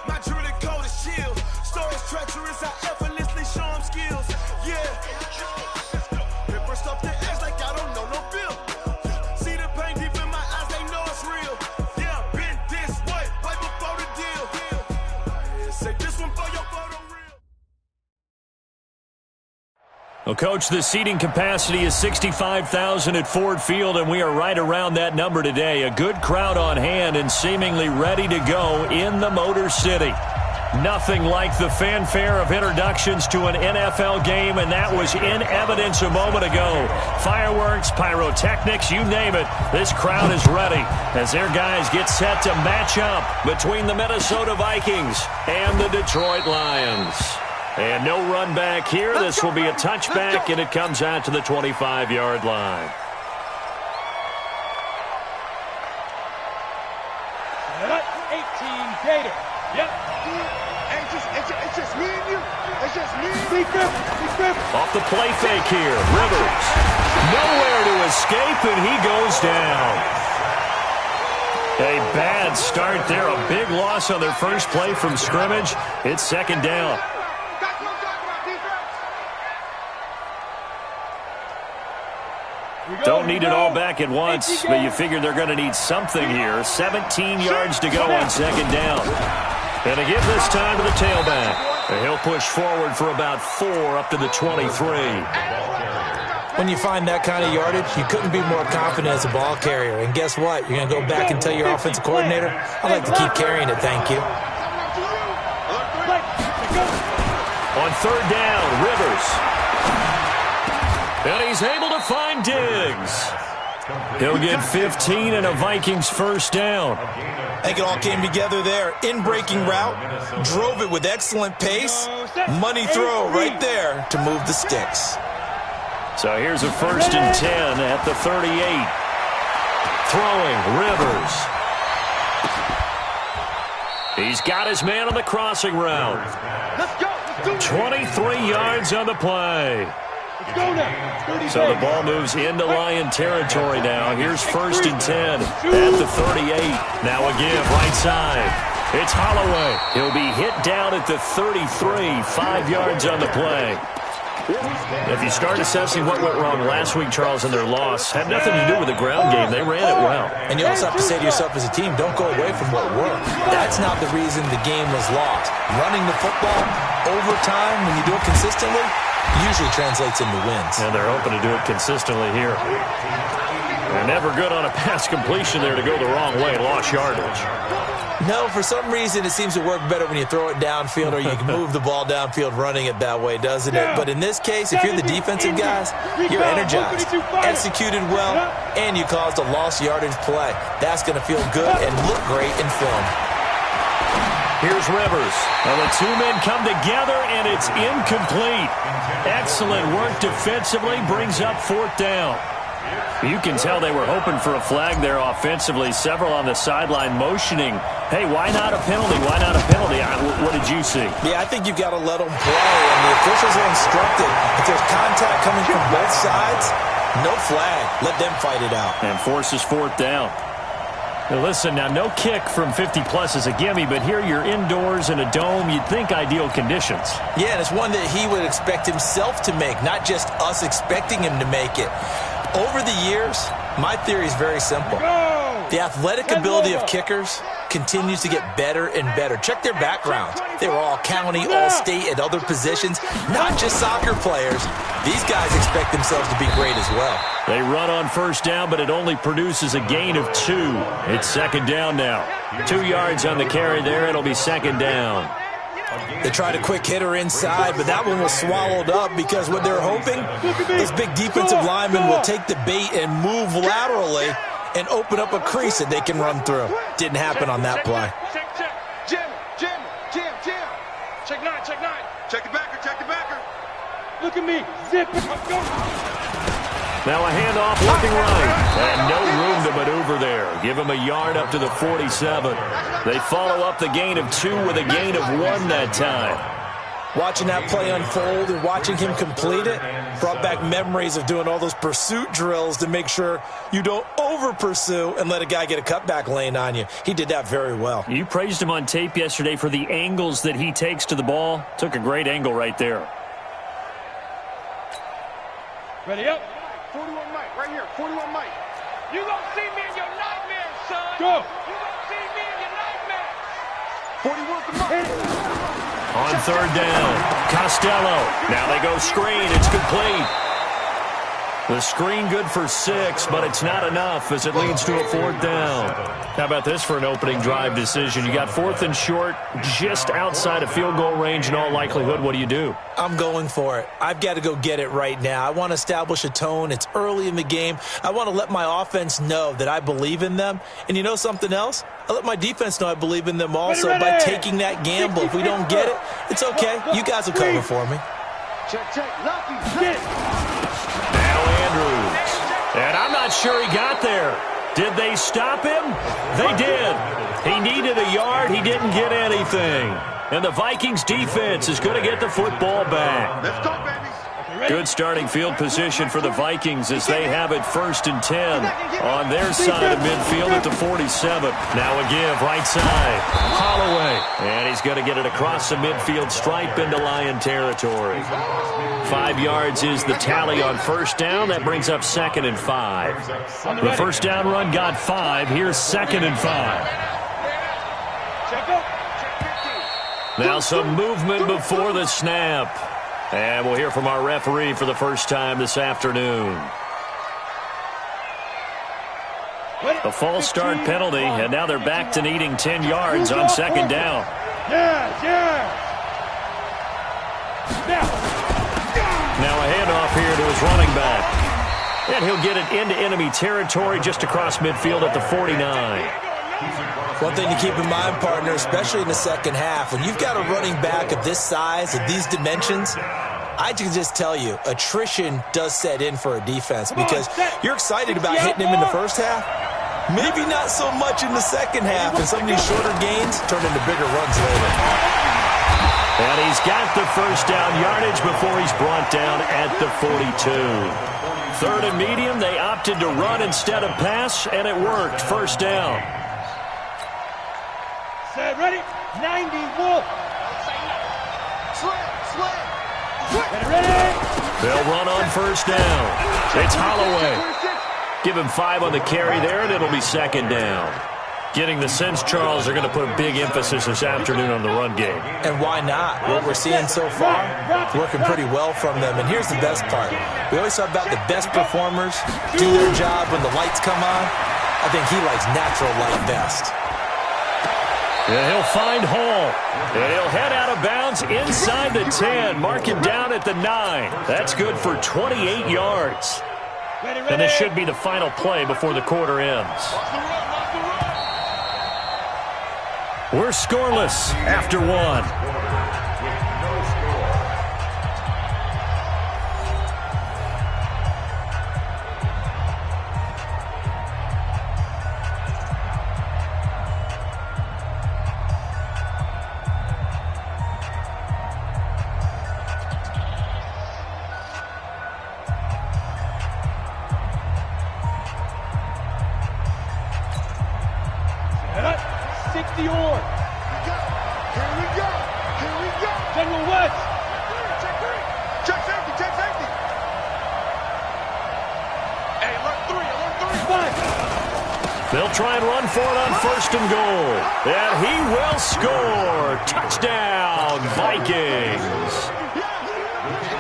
My jewelry code is chill. Stories treacherous, I effortlessly show them skills. Yeah. Paper stuff the edge like I don't know no bill. See the pain deep in my eyes, they know it's real. Yeah, been this way, way before the deal. Say this one for your photo reel. Well, Coach, the seating capacity is 65,000 at Ford Field, and we are right around that number today. A good crowd on hand and seemingly ready to go in the Motor City. Nothing like the fanfare of introductions to an NFL game, and that was in evidence a moment ago. Fireworks, pyrotechnics, you name it. This crowd is ready as their guys get set to match up between the Minnesota Vikings and the Detroit Lions. And no run back here. This will be a touchback, and it comes out to the 25-yard line. Set up, 18 Gator. Yep. It's just me and you. It's just me. Off the play fake here. Rivers. Nowhere to escape, and he goes down. A bad start there. A big loss on their first play from scrimmage. It's second down. Don't need it all back at once, but you figure they're going to need something here. 17 yards to go on second down. And to give this time to the tailback. And he'll push forward for about 4 up to the 23. When you find that kind of yardage, you couldn't be more confident as a ball carrier. And guess what? You're going to go back and tell your offensive coordinator, I'd like to keep carrying it, thank you. On third down, Rivers. And he's able to find Diggs. He'll get 15 and a Vikings first down. I think it all came together there. In-breaking route, drove it with excellent pace. Money throw right there to move the sticks. So here's a first and 10 at the 38. Throwing, Rivers. He's got his man on the crossing route. 23 yards on the play. So the ball moves into Lion territory now. Here's first and 10 at the 38. Now a give right side. It's Holloway. He'll be hit down at the 33, 5 yards on the play. If you start assessing what went wrong last week, Charles, in their loss, had nothing to do with the ground game. They ran it well. And you also have to say to yourself as a team, don't go away from what worked. That's not the reason the game was lost. Running the football over time, when you do it consistently, usually translates into wins. And they're hoping to do it consistently here. They're never good on a pass completion there to go the wrong way. Lost yardage. No, for some reason it seems to work better when you throw it downfield or you can move the ball downfield running it that way, doesn't it? But in this case, if you're the defensive guys, you're energized, executed well, and you caused a lost yardage play. That's going to feel good and look great in film. Here's Rivers. Well, the two men come together, and it's incomplete. Excellent work defensively, brings up fourth down. You can tell they were hoping for a flag there offensively. Several on the sideline motioning, hey, why not a penalty? Why not a penalty? What did you see? Yeah, I think you've got to let them play, and the officials are instructed. If there's contact coming from both sides, no flag. Let them fight it out. And forces fourth down. Now listen, now no kick from 50-plus is a gimme, but here you're indoors in a dome. You'd think ideal conditions. Yeah, and it's one that he would expect himself to make, not just us expecting him to make it. Over the years, my theory is very simple. The athletic ability of kickers continues to get better and better. Check their backgrounds. They were all county, all state, at other positions, not just soccer players. These guys expect themselves to be great as well. They run on first down, but it only produces a gain of 2. It's second down now. 2 yards on the carry there. It'll be second down. They tried a quick hitter inside, but that one was swallowed up because what they're hoping, this big defensive lineman will take the bait and move laterally and open up a crease that they can run through. Didn't happen on that play. Jim. Check 9. Check the backer. Look at me. Zip it. Go. Now a handoff looking right. And no room to maneuver there. Give him a yard up to the 47. They follow up the gain of 2 with a gain of 1 that time. Watching that play unfold and watching him complete it brought back memories of doing all those pursuit drills to make sure you don't over-pursue and let a guy get a cutback lane on you. He did that very well. You praised him on tape yesterday for the angles that he takes to the ball. Took a great angle right there. Ready up. 41 Mike, right here. 41 Mike. You gonna see me in your nightmares, son. Go. You gonna see me in your nightmares. 41 for Mike. On third down, Costello. Now they go screen. It's complete. The screen good for 6, but it's not enough as it leads to a 4th down. How about this for an opening drive decision? You got 4th and short, just outside of field goal range in all likelihood. What do you do? I'm going for it. I've got to go get it right now. I want to establish a tone. It's early in the game. I want to let my offense know that I believe in them. And you know something else? I let my defense know I believe in them also by taking that gamble. If we don't get it, it's okay. You guys will cover for me. Check. Lucky. Now Andrews. And I'm not sure he got there. Did they stop him? They did. He needed a yard. He didn't get anything. And the Vikings defense is going to get the football back. Let's go, baby. Good starting field position for the Vikings as they have it 1st and 10 on their side of midfield at the 47. Now a give, right side. Holloway. And he's going to get it across the midfield stripe into Lion territory. 5 yards is the tally on 1st down. That brings up 2nd and 5. The 1st down run got 5. Here's 2nd and 5. Now some movement before the snap. And we'll hear from our referee for the first time this afternoon. A false start penalty, and now they're back to needing 10 yards on 2nd down. Now a handoff here to his running back. And he'll get it into enemy territory just across midfield at the 49. One thing to keep in mind, partner, especially in the second half, when you've got a running back of this size, of these dimensions, I can just tell you, attrition does set in for a defense because you're excited about hitting him in the first half. Maybe not so much in the second half, and some of these shorter gains turn into bigger runs later. And he's got the 1st down yardage before he's brought down at the 42. 3rd and medium, they opted to run instead of pass, and it worked. 1st down. Set, ready? 90, Wolf. Ready? They'll run on 1st down. It's Holloway. Give him 5 on the carry there, and it'll be 2nd down. Getting the sense, Charles, they're going to put a big emphasis this afternoon on the run game. And why not? What we're seeing so far, working pretty well from them. And here's the best part. We always talk about the best performers do their job when the lights come on. I think he likes natural light best. And he'll find Hall. And he'll head out of bounds inside the 10. Mark him down at the 9. That's good for 28 yards. And this should be the final play before the quarter ends. We're scoreless after 1. They'll try and run for it on 1st and goal. And he will score. Touchdown, Vikings.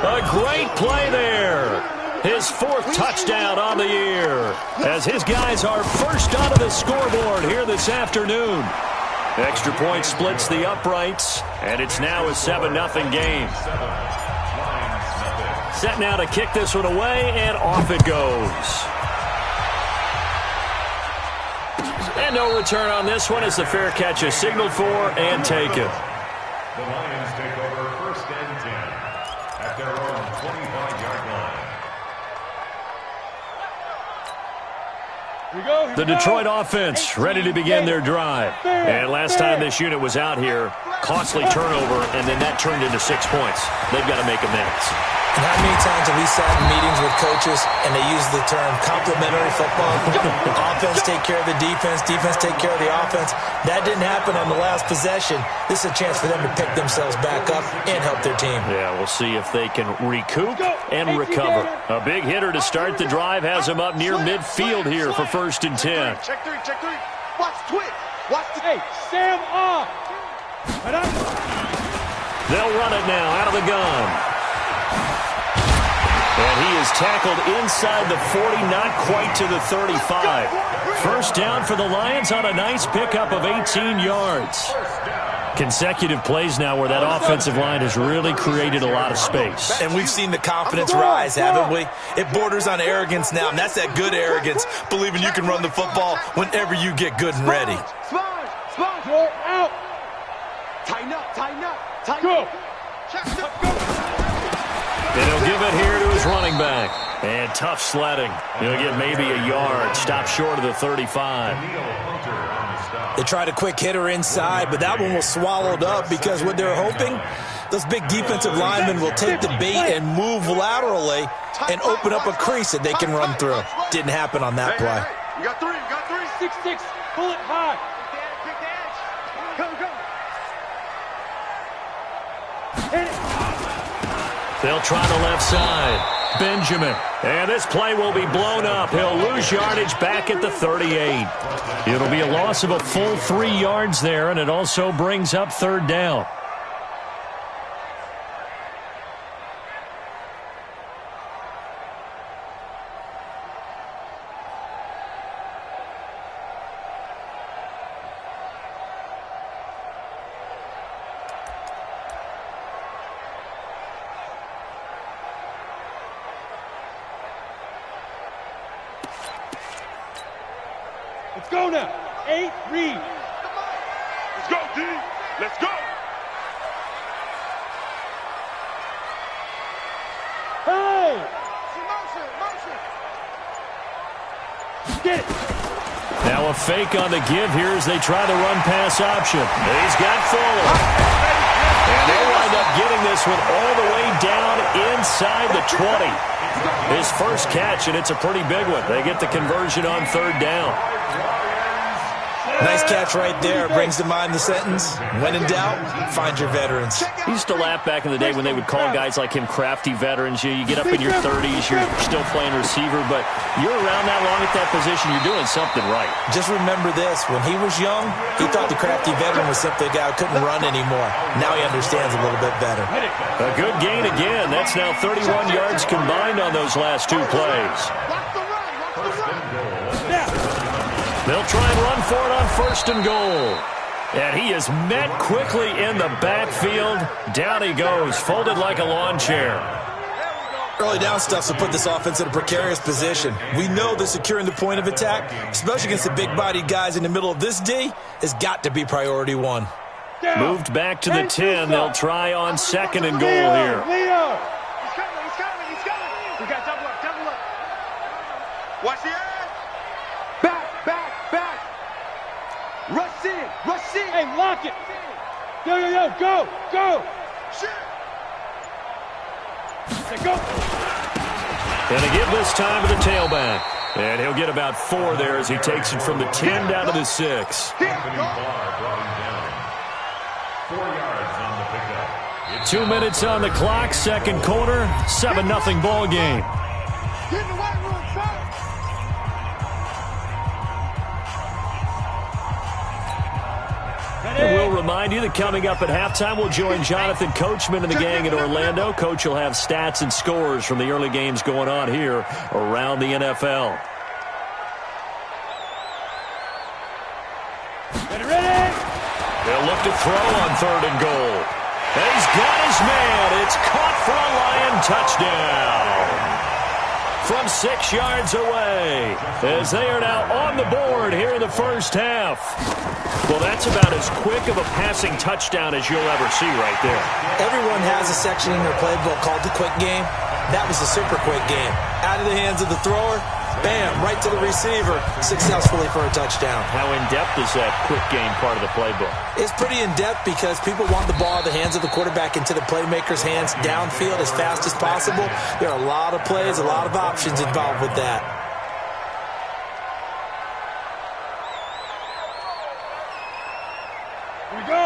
A great play there. His 4th touchdown on the year as his guys are first onto the scoreboard here this afternoon. Extra point splits the uprights, and it's now a 7-0 game. Set now to kick this one away, and off it goes. And no return on this one as the fair catch is signaled for and taken. The Lions take over 1st and 10 at their own 25-yard line. The Detroit offense ready to begin their drive. And last time this unit was out here, Costly turnover, and then that turned into 6 points. They've got to make amends. And how many times have we sat in meetings with coaches and they use the term complementary football? Offense take care of the defense, defense take care of the offense. That didn't happen on the last possession. This is a chance for them to pick themselves back up and help their team. Yeah, we'll see if they can recoup and recover. A big hitter to start the drive has him up near midfield here for 1st and 10. Check three, check three. Watch twitch. Watch the... Hey, Sam off. They'll run it now out of the gun. And he is tackled inside the 40, not quite to the 35. First down for the Lions on a nice pickup of 18 yards. Consecutive plays now where that offensive line has really created a lot of space. And we've seen the confidence rise, haven't we? It borders on arrogance now, and that's that good arrogance, believing you can run the football whenever you get good and ready. Sponge, you're out. Tighten up, tighten up, tighten up. And he'll give it here to his running back. And tough sledding. He'll get maybe a yard. Stop short of the 35. They tried a quick hitter inside, but that one was swallowed up because what they're hoping, those big defensive linemen will take the bait and move laterally and open up a crease that they can run through. Didn't happen on that play. You got three, 6-6, pull it high. Pick the edge. Go. Hit it. They'll try the left side. Benjamin. And this play will be blown up. He'll lose yardage back at the 38. It'll be a loss of a full 3 yards there, and it also brings up 3rd down. Let's go now. 8, read. Let's go, D. Let's go. Hey! Motion. Get it. Now a fake on the give here as they try the run-pass option. He's got Fuller. And they'll wind up getting this one all the way down inside the 20. His first catch, and it's a pretty big one. They get the conversion on 3rd down. Nice catch right there. Brings to mind the sentence, when in doubt, find your veterans. He used to laugh back in the day when they would call guys like him crafty veterans. You get up in your 30s, you're still playing receiver, but you're around that long at that position, you're doing something right. Just remember this. When he was young, he thought the crafty veteran was simply a guy who couldn't run anymore. Now he understands a little bit better. A good gain again. That's now 31 yards combined on those last 2 plays. They'll try and run for it on 1st and goal. And he is met quickly in the backfield. Down he goes, folded like a lawn chair. Early down stuff to put this offense in a precarious position. We know that securing the point of attack, especially against the big-bodied guys in the middle of this D, has got to be priority 1. Moved back to the 10. They'll try on 2nd and goal here. Leo. He's coming. We got double up. Watch the edge. Back. Rush in. Hey, lock it. Yo, go. Shit. Go. And to give this time to the tailback. And he'll get about 4 there as he takes it from the 10 down to the 6. 4 yards on the pickup. 2 minutes on the clock, 2nd quarter, 7-0 ball game. And we'll remind you that coming up at halftime, we'll join Jonathan Coachman and the gang in Orlando. Coach will have stats and scores from the early games going on here around the NFL. Ready? They'll look to throw on 3rd and goal. And he's got his man. It's caught for a Lion touchdown. From 6 yards away, as they are now on the board here in the first half. Well, that's about as quick of a passing touchdown as you'll ever see right there. Everyone has a section in their playbook called the quick game. That was the super quick game. Out of the hands of the thrower, Bam, right to the receiver, successfully for a touchdown. How in-depth is that quick game part of the playbook? It's pretty in-depth because people want the ball in the hands of the quarterback into the playmaker's hands downfield as fast as possible. There are a lot of plays, a lot of options involved with that.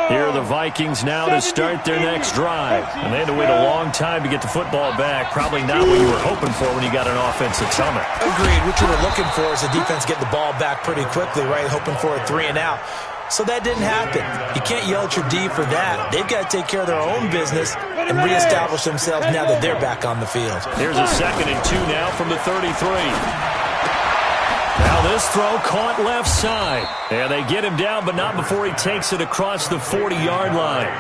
Here are the Vikings now to start their next drive. And they had to wait a long time to get the football back. Probably not what you were hoping for when you got an offensive summit. Agreed. What you were looking for is the defense get the ball back pretty quickly, right? Hoping for a 3-and-out. So that didn't happen. You can't yell at your D for that. They've got to take care of their own business and reestablish themselves now that they're back on the field. Here's a 2nd and 2 now from the 33. Now this throw caught left side. And they get him down, but not before he takes it across the 40-yard line.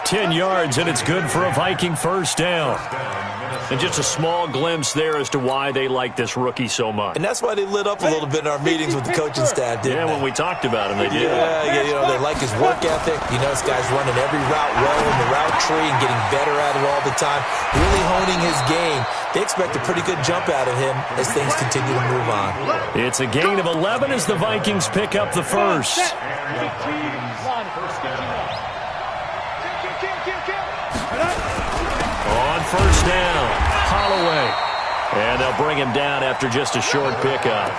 10 yards, and it's good for a Viking first down. And just a small glimpse there as to why they like this rookie so much. And that's why they lit up a little bit in our meetings with the coaching staff, didn't they? When we talked about him, they did. Yeah, you know, they like his work ethic. You know, this guy's running every route well in the route tree and getting better at it all the time, really honing his game. They expect a pretty good jump out of him as things continue to move on. It's a gain of 11 as the Vikings pick up the first. On first down, Holloway. And they'll bring him down after just a short pickup.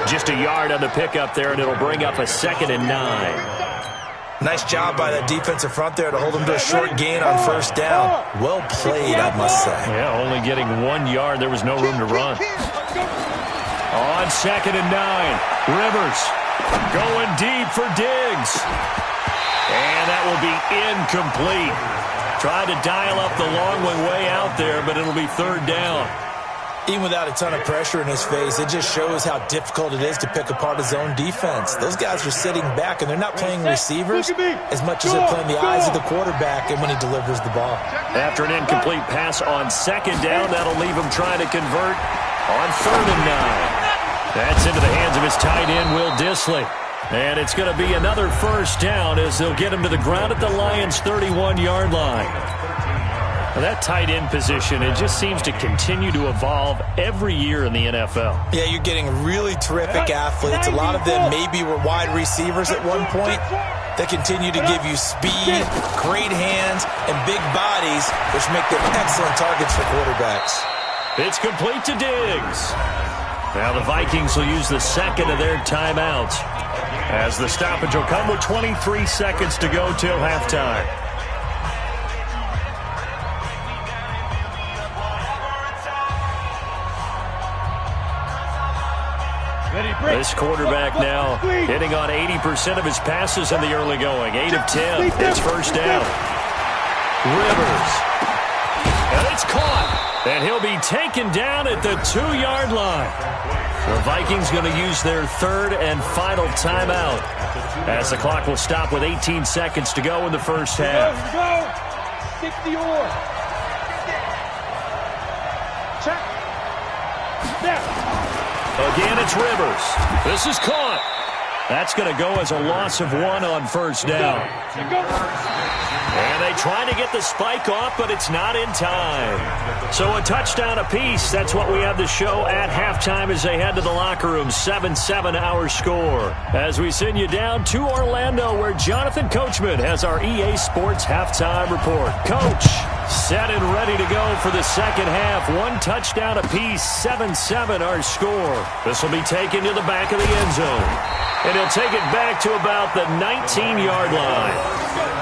Just a yard on the pickup there, and it'll bring up a 2nd and 9. Nice job by that defensive front there to hold him to a short gain on first down. Well played, I must say. Yeah, only getting 1 yard. There was no room to run. On 2nd and 9, Rivers going deep for Diggs. And that will be incomplete. Tried to dial up the long one way out there, but it'll be 3rd down. Even without a ton of pressure in his face, it just shows how difficult it is to pick apart his own defense. Those guys are sitting back, and they're not playing receivers as much as they're playing the eyes of the quarterback and when he delivers the ball. After an incomplete pass on 2nd down, that'll leave him trying to convert on 3rd and 9. That's into the hands of his tight end, Will Dissly. And it's going to be another first down as they'll get him to the ground at the Lions' 31-yard line. Now that tight end position, it just seems to continue to evolve every year in the NFL. Yeah, you're getting really terrific athletes. A lot of them maybe were wide receivers at one point. They continue to give you speed, great hands, and big bodies, which make them excellent targets for quarterbacks. It's complete to Diggs. Now the Vikings will use the 2nd of their timeouts, as the stoppage will come with 23 seconds to go till halftime. This quarterback now hitting on 80% of his passes in the early going. 8 of 10. It's first down. Rivers. And it's caught. And he'll be taken down at the 2-yard line. The Vikings going to use their 3rd and final timeout, as the clock will stop with 18 seconds to go in the first half. Again, it's Rivers. This is caught. That's going to go as a loss of 1 on first down. And they try to get the spike off, but it's not in time. So a touchdown apiece. That's what we have to show at halftime as they head to the locker room. 7-7 our score. As we send you down to Orlando, where Jonathan Coachman has our EA Sports halftime report. Coach, set and ready to go for the second half. 1 touchdown apiece. 7-7 our score. This will be taken to the back of the end zone. And he'll take it back to about the 19-yard line.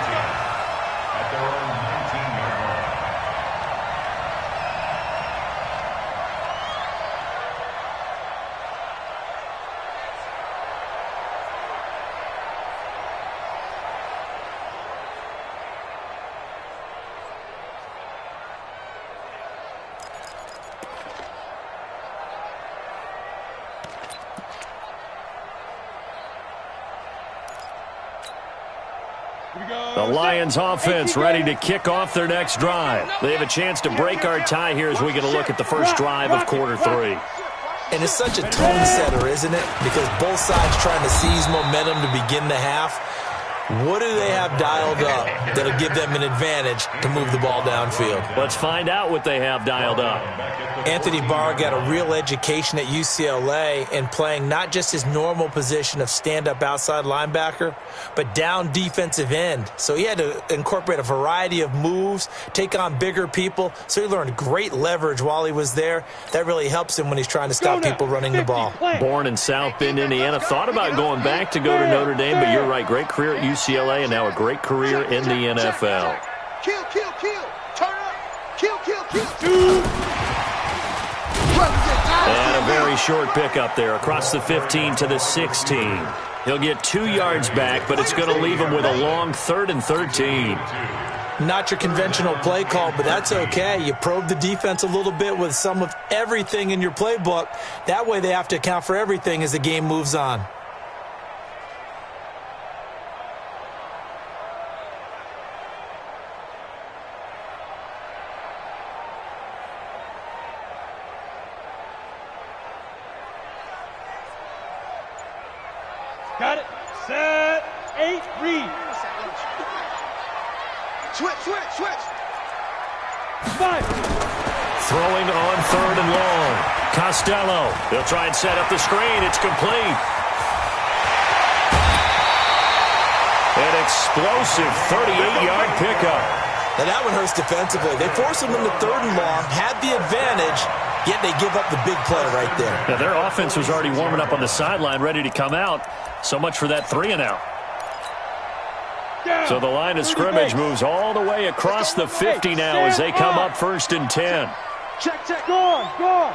The Lions offense ready to kick off their next drive. They have a chance to break our tie here as we get a look at the first drive of quarter 3. And it's such a tone setter, isn't it? Because both sides trying to seize momentum to begin the half. What do they have dialed up that'll give them an advantage to move the ball downfield? Let's find out what they have dialed up. Anthony Barr got a real education at UCLA in playing not just his normal position of stand-up outside linebacker, but down defensive end. So he had to incorporate a variety of moves, take on bigger people. So he learned great leverage while he was there. That really helps him when he's trying to stop people running the ball. Born in South Bend, Indiana. Thought about going back to go to Notre Dame, but you're right. Great career at UCLA and now a great career in the NFL. Kill, kill, kill. Turn up. Kill, kill, kill. And a very short pickup there across the 15 to the 16. He'll get 2 yards back, but it's going to leave him with a long 3rd and 13. Not your conventional play call, but that's okay. You probe the defense a little bit with some of everything in your playbook. That way they have to account for everything as the game moves on. Got it. Set. 8. Read. Switch, switch, switch. 5. Throwing on 3rd and long. Costello. They'll try and set up the screen. It's complete. An explosive 38-yard pickup. Now that one hurts defensively. They force him into 3rd and long, had the advantage, yet they give up the big play right there. Now their offense was already warming up on the sideline, ready to come out. So much for that 3 and out. So the line of scrimmage moves all the way across the 50 now as they come up 1st and 10. Check, check. Go on, go on.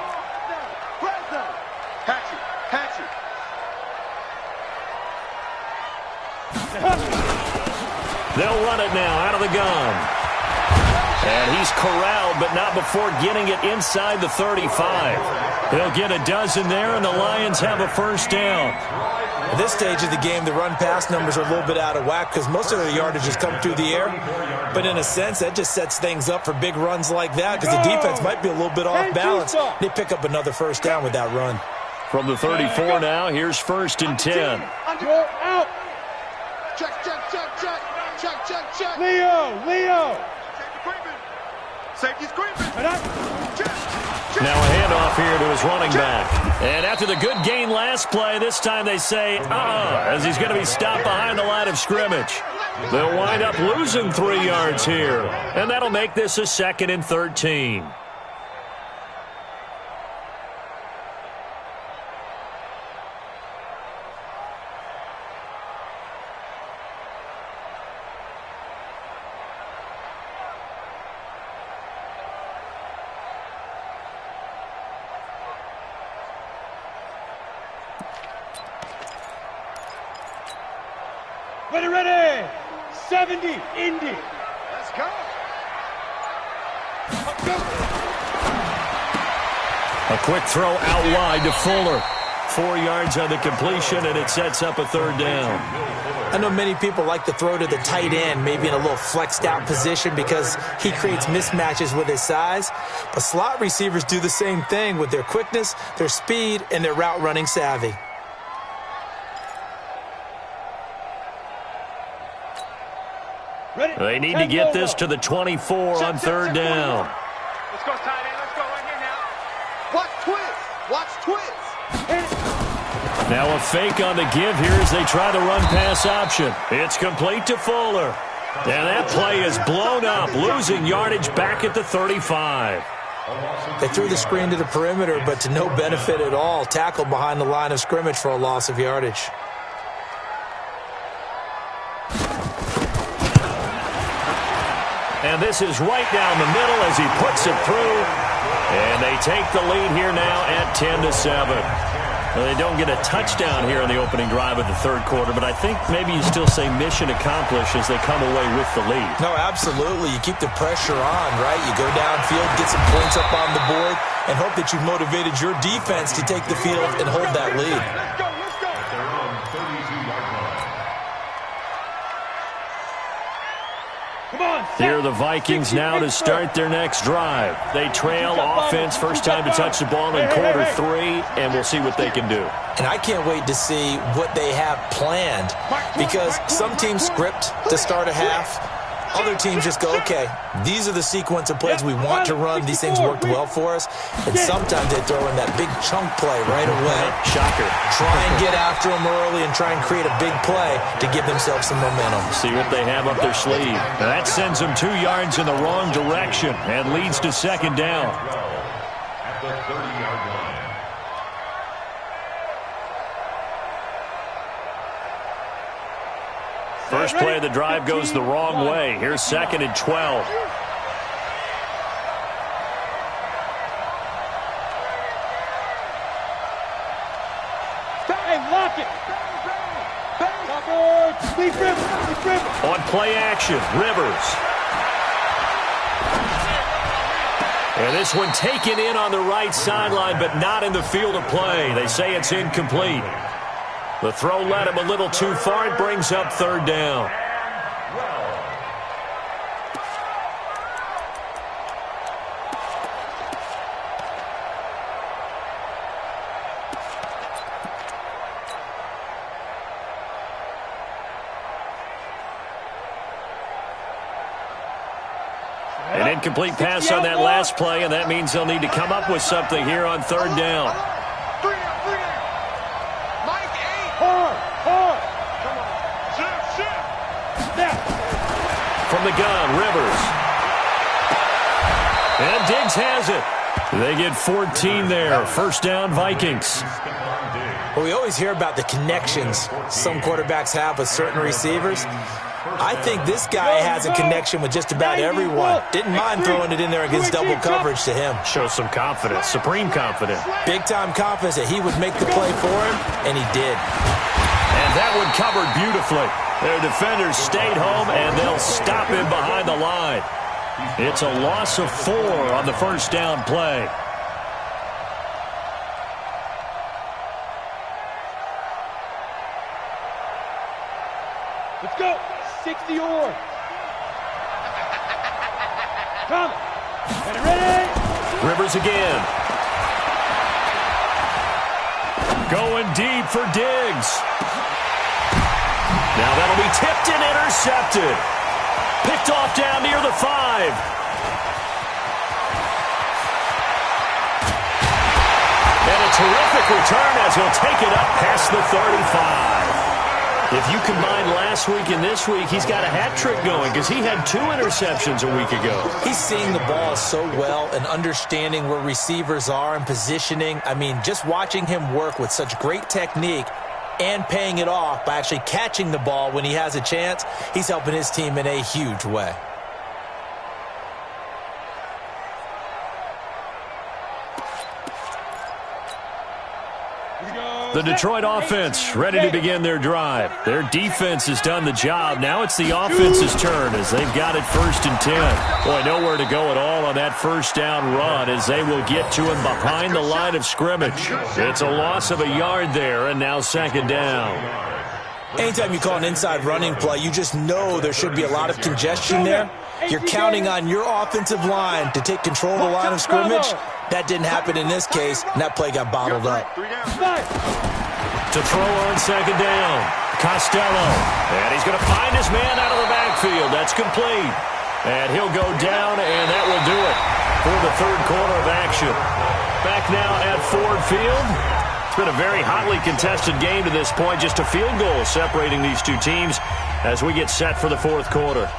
Patch it, patch it. They'll run it now out of the gun. And he's corralled, but not before getting it inside the 35. He'll get a dozen there, and the Lions have a 1st down. At this stage of the game, the run-pass numbers are a little bit out of whack because most of the yardage has come through the air. But in a sense, that just sets things up for big runs like that because the defense might be a little bit off balance. They pick up another 1st down with that run. From the 34 now, here's 1st and 10. Go out. Check, check, check, check. Check, check, check. Leo. Safety's creeping. Now a handoff here to his running back. And after the good gain last play, this time they say, as he's going to be stopped behind the line of scrimmage. They'll wind up losing 3 yards here. And that'll make this a 2nd and 13. Ready. 70, Indy. Let's go. A quick throw out wide to Fuller. 4 yards on the completion, and it sets up a 3rd down. I know many people like to throw to the tight end, maybe in a little flexed out position because he creates mismatches with his size. But slot receivers do the same thing with their quickness, their speed, and their route running savvy. They need to get this to the 24 on 3rd down. Let's go, tight end. Let's go right here now. Watch twist. Watch twist. Now a fake on the give here as they try the run-pass option. It's complete to Fuller. And that play is blown up, losing yardage back at the 35. They threw the screen to the perimeter, but to no benefit at all. Tackled behind the line of scrimmage for a loss of yardage. And this is right down the middle as he puts it through. And they take the lead here now at 10-7. Well, they don't get a touchdown here in the opening drive of the 3rd quarter, but I think maybe you still say mission accomplished as they come away with the lead. No, absolutely. You keep the pressure on, right? You go downfield, get some points up on the board, and hope that you've motivated your defense to take the field and hold that lead. Let's go. Come on, Here are the Vikings now to start their next drive. They trail offense, first time to touch the ball in quarter 3, and we'll see what they can do. And I can't wait to see what they have planned, because some teams script to start a half. Other teams just go, okay, these are the sequence of plays we want to run. These things worked well for us. And sometimes they throw in that big chunk play right away. Shocker. Try and get after them early and try and create a big play to give themselves some momentum. See what they have up their sleeve. Now that sends them 2 yards in the wrong direction and leads to second down. At the 30-yard line. First play of the drive goes the wrong way. Here's 2nd and 12. Hey, lock it. On play action, Rivers. And this one taken in on the right sideline, but not in the field of play. They say it's incomplete. The throw led him a little too far. It brings up 3rd down. An incomplete pass on that last play, and that means they'll need to come up with something here on 3rd down. From the gun, Rivers. And Diggs has it. They get 14 there. First down, Vikings. Well, we always hear about the connections some quarterbacks have with certain receivers. I think this guy has a connection with just about everyone. Didn't mind throwing it in there against double coverage to him. Shows some confidence, supreme confidence. Big-time confidence that he would make the play for him, and he did. And that one covered beautifully. Their defenders stayed home, and they'll stop him behind the line. It's a loss of 4 on the first down play. Let's go. 60 or. Come. Ready? Rivers again. Going deep for Diggs. Now that'll be tipped and intercepted. Picked off down near the 5. And a terrific return as he'll take it up past the 35. If you combine last week and this week, he's got a hat trick going because he had 2 interceptions a week ago. He's seeing the ball so well and understanding where receivers are and positioning. I mean, just watching him work with such great technique and paying it off by actually catching the ball when he has a chance, he's helping his team in a huge way. The Detroit offense ready to begin their drive. Their defense has done the job. Now it's the offense's turn as they've got it 1st and 10. Boy, nowhere to go at all on that first down run as they will get to him behind the line of scrimmage. It's a loss of a yard there, and now 2nd down. Anytime you call an inside running play, you just know there should be a lot of congestion there. You're counting on your offensive line to take control of the line of scrimmage. That didn't happen in this case, and that play got bottled up. To throw on 2nd down, Costello. And he's going to find his man out of the backfield. That's complete. And he'll go down, and that will do it for the 3rd quarter of action. Back now at Ford Field. It's been a very hotly contested game to this point. Just a field goal separating these two teams as we get set for the 4th quarter.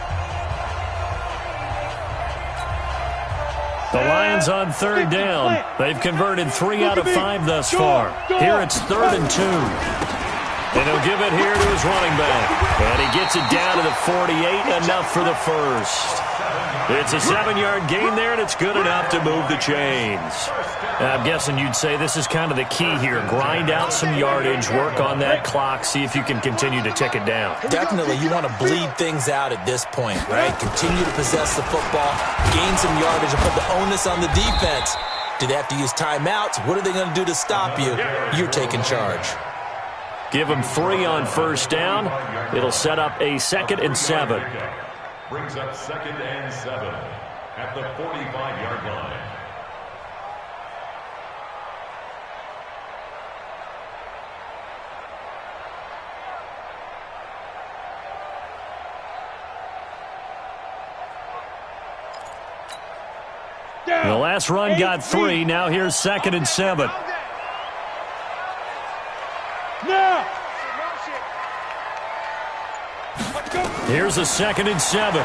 The Lions on 3rd down. They've converted 3 out of 5 thus far. Here it's 3rd and 2. And he'll give it here to his running back. And he gets it down to the 48, enough for the first. It's a 7-yard gain there, and it's good enough to move the chains. I'm guessing you'd say this is kind of the key here. Grind out some yardage, work on that clock, see if you can continue to tick it down. Definitely, you want to bleed things out at this point, right? Continue to possess the football, gain some yardage, and put the onus on the defense. Do they have to use timeouts? What are they going to do to stop you? You're taking charge. Give them 3 on first down. It'll set up a 2nd and 7. Brings up 2nd and 7 at the 45-yard line. The last run got 3. Now here's 2nd and 7. Here's a 2nd and 7.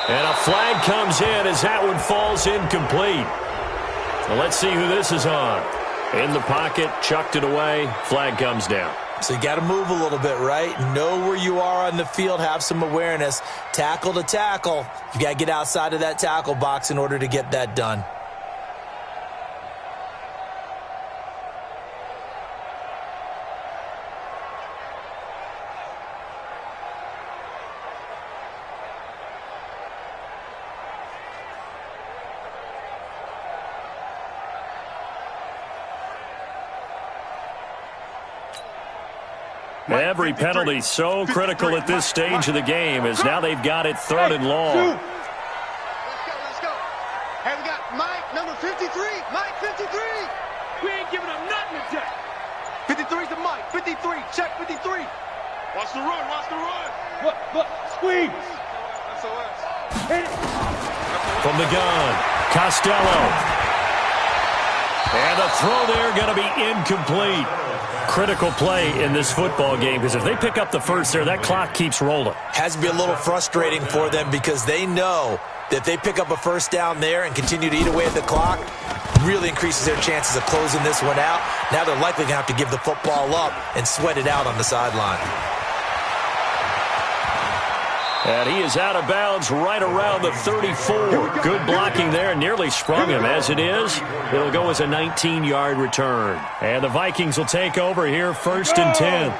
And a flag comes in as that one falls incomplete. So let's see who this is on. In the pocket, chucked it away, flag comes down. So you got to move a little bit, right? Know where you are on the field, have some awareness. Tackle to tackle. You got to get outside of that tackle box in order to get that done. Every penalty so critical at this stage of the game as now they've got it 3rd and long. Let's go. Hey, we got Mike, number 53. Mike, 53. We ain't giving him nothing today. 53's to Mike. 53. Check 53. Watch the run. Watch the run. Look. Squeeze. SOS. Hit it. From the gun, Costello. And the throw there going to be incomplete. Critical play in this football game because if they pick up the first there, that clock keeps rolling. Has to be a little frustrating for them because they know that if they pick up a first down there and continue to eat away at the clock, really increases their chances of closing this one out. Now they're likely going to have to give the football up and sweat it out on the sideline. And he is out of bounds right around the 34. Good blocking there. Nearly sprung him. As it is, it'll go as a 19-yard return. And the Vikings will take over here 1st and 10.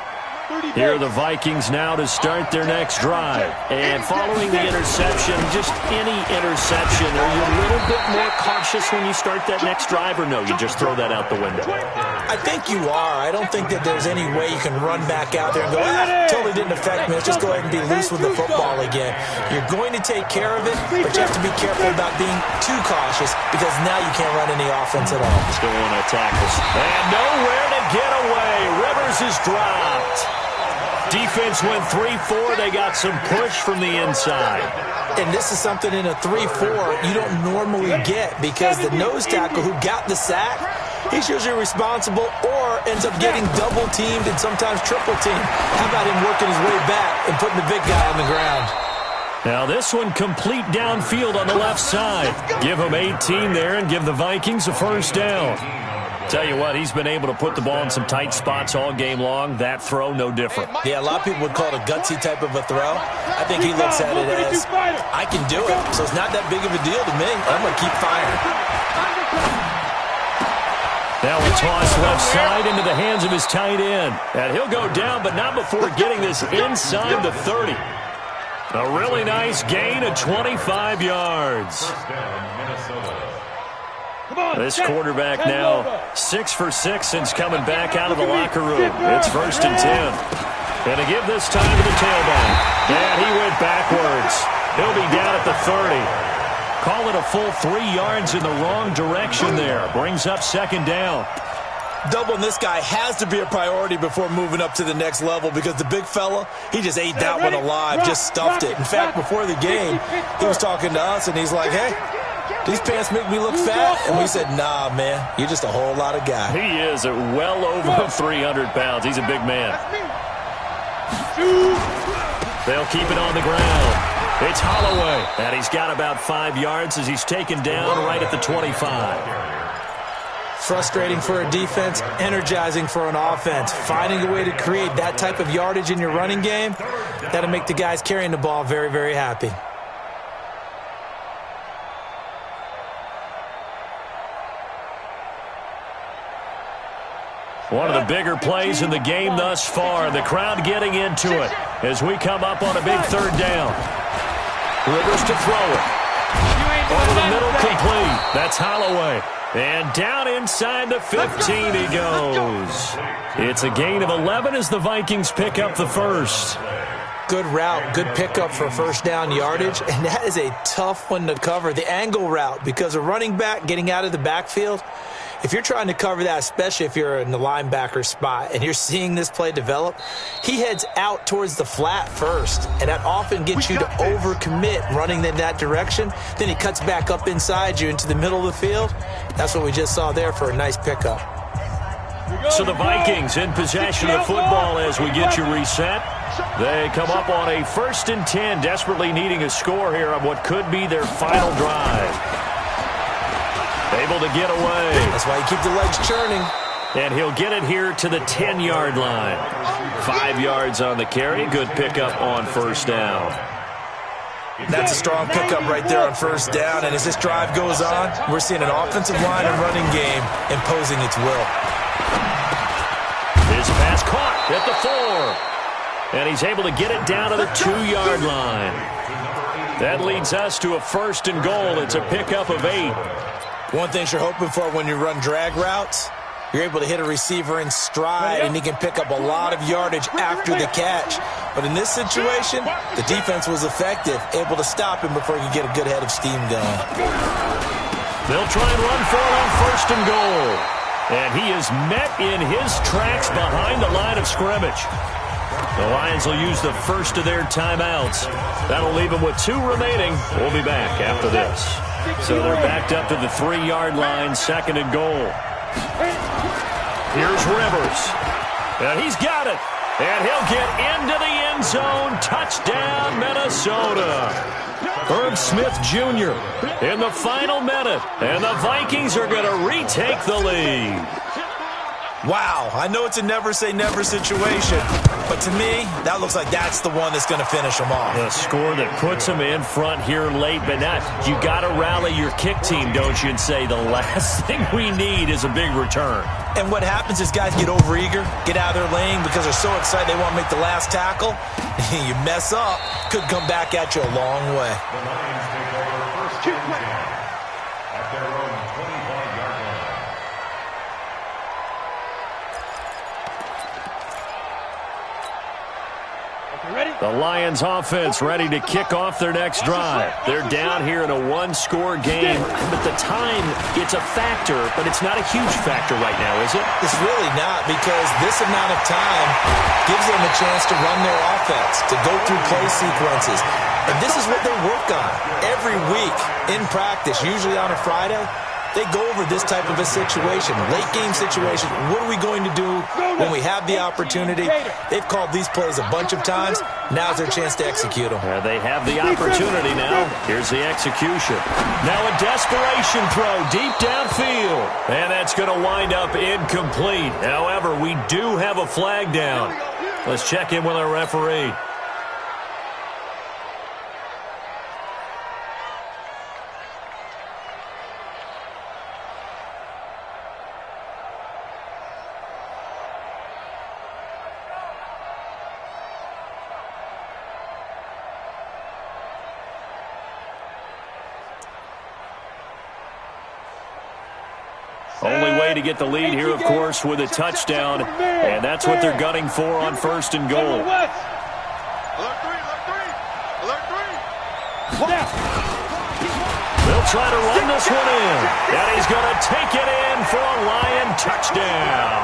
Here are the Vikings now to start their next drive. And following the interception, just any interception, are you a little bit more cautious when you start that next drive, or no, you just throw that out the window? I think you are. I don't think that there's any way you can run back out there and go, totally didn't affect me. Let's just go ahead and be loose with the football again. You're going to take care of it, but you have to be careful about being too cautious because now you can't run any offense at all. Still on that tackles. And nowhere to get away. Rivers is dropped. Defense went 3-4. They got some push from the inside. And this is something in a 3-4 you don't normally get because the nose tackle who got the sack, he's usually responsible or ends up getting double-teamed and sometimes triple-teamed. How about him working his way back and putting the big guy on the ground? Now this one complete downfield on the left side. Give him 18 there and give the Vikings a first down. Tell you what, he's been able to put the ball in some tight spots all game long. That throw, no different. Yeah, a lot of people would call it a gutsy type of a throw. I think he looks at it as, I can do it, so it's not that big of a deal to me. I'm going to keep firing. Now a toss left side into the hands of his tight end. And he'll go down, but not before getting this inside the 30. A really nice gain of 25 yards. First down, Minnesota. This quarterback now 6 for 6 since coming back out of the locker room. It's 1st and 10. And to give this time to the tailback. And he went backwards. He'll be down at the 30. Call it a full 3 yards in the wrong direction there. Brings up 2nd down. Doubling this guy has to be a priority before moving up to the next level because the big fella, he just ate that one alive, just stuffed it. In fact, before the game, he was talking to us, and he's like, hey, these pants make me look fat. And we said, nah, man, you're just a whole lot of guy. He is at well over 300 pounds. He's a big man. They'll keep it on the ground. It's Holloway. And he's got about 5 yards as he's taken down right at the 25. Frustrating for a defense, energizing for an offense. Finding a way to create that type of yardage in your running game, that'll make the guys carrying the ball very, very happy. One of the bigger plays in the game thus far. The crowd getting into it as we come up on a big 3rd down. Rivers to throw it. Over the middle, complete. That's Holloway. And down inside the 15 he goes. It's a gain of 11 as the Vikings pick up the first. good route, good pickup for first down yardage, and that is a tough one to cover. The angle route, because a running back getting out of the backfield, if you're trying to cover that, especially if you're in the linebacker spot and you're seeing this play develop, he heads out towards the flat first, and that often gets you to overcommit running in that direction. Then he cuts back up inside you into the middle of the field. That's what we just saw there for a nice pickup. So the Vikings in possession of the football as we get you reset. They come up on a 1st and 10, desperately needing a score here on what could be their final drive. Able to get away. That's why you keep the legs churning. And he'll get it here to the 10-yard line. 5 yards on the carry. Good pickup on first down. That's a strong pickup right there on first down. And as this drive goes on, we're seeing an offensive line and running game imposing its will. His pass caught at the 4. And he's able to get it down to the 2-yard line. That leads us to a 1st and goal. It's a pickup of 8. One thing you're hoping for when you run drag routes, you're able to hit a receiver in stride, and he can pick up a lot of yardage after the catch. But in this situation, the defense was effective, able to stop him before he could get a good head of steam going. They'll try and run for it on 1st and goal. And he is met in his tracks behind the line of scrimmage. The Lions will use the first of their timeouts. That'll leave them with 2 remaining. We'll be back after this. So they're backed up to the 3-yard line, 2nd and goal. Here's Rivers. And he's got it. And he'll get into the end zone. Touchdown, Minnesota. Herb Smith Jr. in the final minute. And the Vikings are going to retake the lead. Wow, I know it's a never-say-never situation, but to me, that looks like that's the one that's going to finish them off. The score that puts them in front here late, but not. You got to rally your kick team, don't you, and say the last thing we need is a big return. And what happens is guys get overeager, get out of their lane because they're so excited they want to make the last tackle. You mess up, could come back at you a long way. The Lions take over 1st and 10 at their own 25-yard line. The Lions offense ready to kick off their next drive. They're down here in a 1-score game. But the time, it's a factor, but it's not a huge factor right now, is it? It's really not, because this amount of time gives them a chance to run their offense, to go through play sequences. And this is what they work on every week in practice, usually on a Friday. They go over this type of a situation, late game situation. What are we going to do when we have the opportunity? They've called these plays a bunch of times. Now's their chance to execute them. They have the opportunity now. Here's the execution. Now a desperation throw deep downfield. And that's going to wind up incomplete. However, we do have a flag down. Let's check in with our referee. Only way to get the lead here, of course, with a touchdown. And that's what they're gunning for on 1st and goal. Alert 3, alert 3, alert 3. They'll try to run this one in. And he's going to take it in for a Lion touchdown.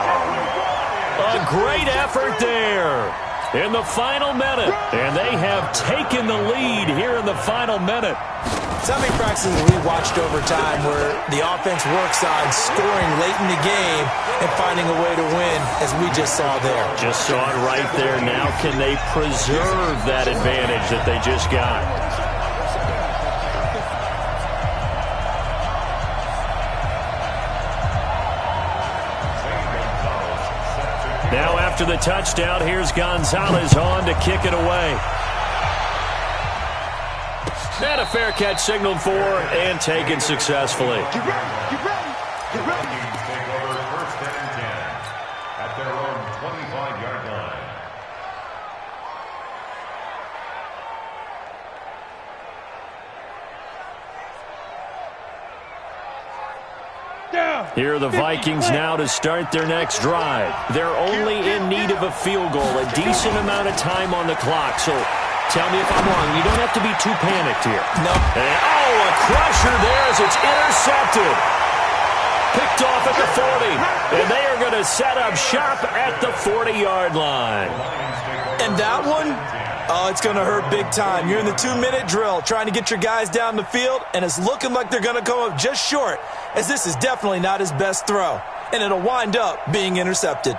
A great effort there in the final minute. And they have taken the lead here in the final minute. So many practices we watched over time where the offense works on scoring late in the game and finding a way to win, as we just saw there. Just saw it right there. Now can they preserve that advantage that they just got? Now after the touchdown, here's Gonzalez on to kick it away. And a fair catch signaled for and taken successfully. Get ready, get ready, get ready. Vikings take over 1st and 10 at their own 25-yard line. Down. Here are the Vikings now to start their next drive. They're only in need of a field goal, a decent amount of time on the clock. So tell me if I'm wrong. You don't have to be too panicked here. No. And, a crusher there as it's intercepted. Picked off at the 40. And they are going to set up shop at the 40-yard line. And that one, it's going to hurt big time. You're in the 2-minute drill trying to get your guys down the field, and it's looking like they're going to come up just short, as this is definitely not his best throw. And it'll wind up being intercepted.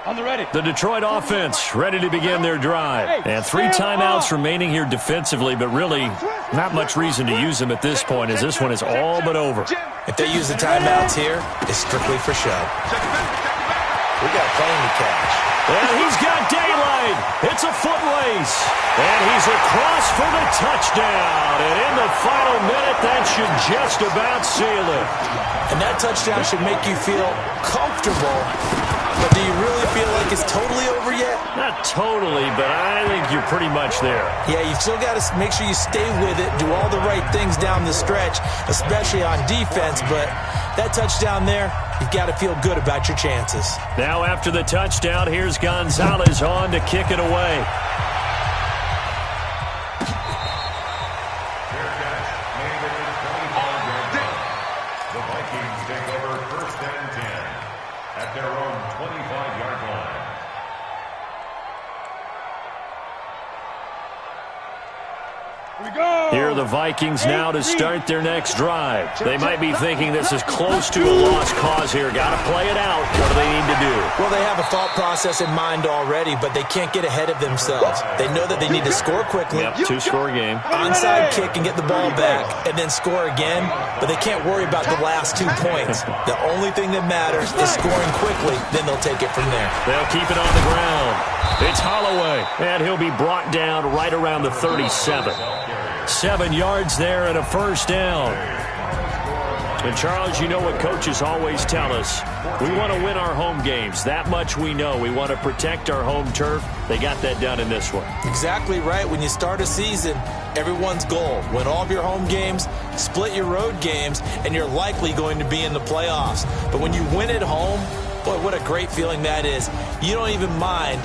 On the ready. The Detroit offense ready to begin their drive. And 3 timeouts remaining here defensively, but really not much reason to use them at this point, as this one is all but over. If they use the timeouts here, it's strictly for show. We got a plane to catch. And he's got daylight. It's a foot race. And he's across for the touchdown. And in the final minute, that should just about seal it. And that touchdown should make you feel comfortable. But do you really feel like it's totally over yet? Not totally, but I think you're pretty much there. Yeah, you still got to make sure you stay with it, do all the right things down the stretch, especially on defense. But that touchdown there, you've got to feel good about your chances. Now after the touchdown, here's Gonzalez on to kick it away. The Vikings take over 1st and 10 at their own 25-yard line. Here are the Vikings now to start their next drive. They might be thinking this is close to a lost cause here. Got to play it out. What do they need to do? Well, they have a thought process in mind already, but they can't get ahead of themselves. They know that they need to score quickly. Yep, 2-score game. Onside kick and get the ball back, and then score again. But they can't worry about the last 2 points. The only thing that matters is scoring quickly. Then they'll take it from there. They'll keep it on the ground. It's Holloway, and he'll be brought down right around the 37. 7 yards there and a first down. And, Charles, you know what coaches always tell us. We want to win our home games. That much we know. We want to protect our home turf. They got that done in this one. Exactly right. When you start a season, everyone's goal, win all of your home games, split your road games, and you're likely going to be in the playoffs. But when you win at home, boy, what a great feeling that is. You don't even mind